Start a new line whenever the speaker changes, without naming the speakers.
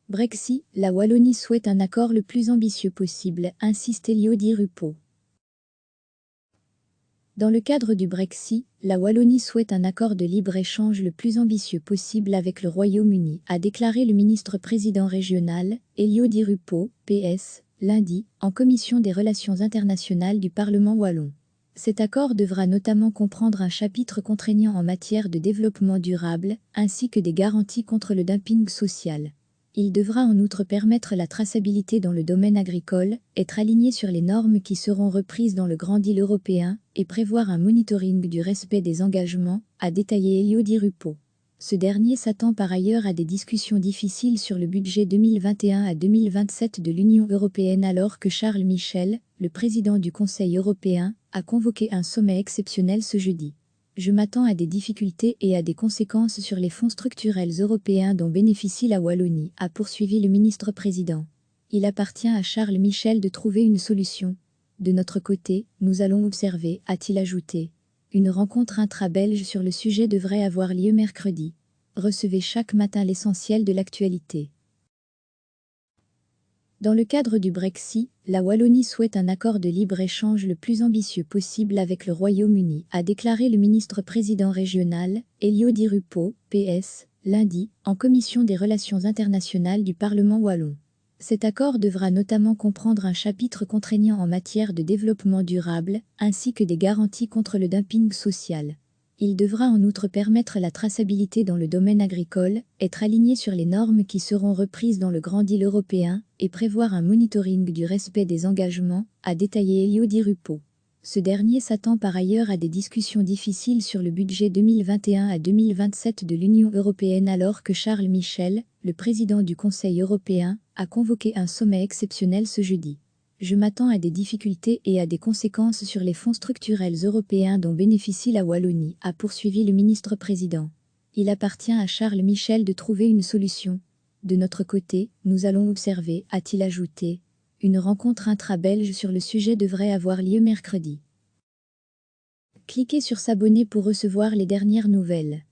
Brexit, la Wallonie souhaite un accord le plus ambitieux possible, insiste Elio Di Rupo. Dans le cadre du Brexit, la Wallonie souhaite un accord de libre-échange le plus ambitieux possible avec le Royaume-Uni, a déclaré le ministre-président régional, Elio Di Rupo, PS, lundi, en commission des relations internationales du Parlement wallon. Cet accord devra notamment comprendre un chapitre contraignant en matière de développement durable, ainsi que des garanties contre le dumping social. Il devra en outre permettre la traçabilité dans le domaine agricole, être aligné sur les normes qui seront reprises dans le Grand Deal européen et prévoir un monitoring du respect des engagements, a détaillé Elio Di Rupo. Ce dernier s'attend par ailleurs à des discussions difficiles sur le budget 2021 à 2027 de l'Union européenne alors que Charles Michel, le président du Conseil européen, a convoqué un sommet exceptionnel ce jeudi. Je m'attends à des difficultés et à des conséquences sur les fonds structurels européens dont bénéficie la Wallonie, a poursuivi le ministre-président. Il appartient à Charles Michel de trouver une solution. De notre côté, nous allons observer, a-t-il ajouté. Une rencontre intra-belge sur le sujet devrait avoir lieu mercredi. Recevez chaque matin l'essentiel de l'actualité. Dans le cadre du Brexit, la Wallonie souhaite un accord de libre-échange le plus ambitieux possible avec le Royaume-Uni, a déclaré le ministre-président régional, Elio Di Rupo, PS, lundi, en commission des relations internationales du Parlement wallon. Cet accord devra notamment comprendre un chapitre contraignant en matière de développement durable, ainsi que des garanties contre le dumping social. Il devra en outre permettre la traçabilité dans le domaine agricole, être aligné sur les normes qui seront reprises dans le Grand Deal européen et prévoir un monitoring du respect des engagements, a détaillé Elio Di Rupo. Ce dernier s'attend par ailleurs à des discussions difficiles sur le budget 2021 à 2027 de l'Union européenne alors que Charles Michel, le président du Conseil européen, a convoqué un sommet exceptionnel ce jeudi. Je m'attends à des difficultés et à des conséquences sur les fonds structurels européens dont bénéficie la Wallonie, a poursuivi le ministre-président. Il appartient à Charles Michel de trouver une solution. De notre côté, nous allons observer, a-t-il ajouté. Une rencontre intra-belge sur le sujet devrait avoir lieu mercredi. Cliquez sur s'abonner pour recevoir les dernières nouvelles.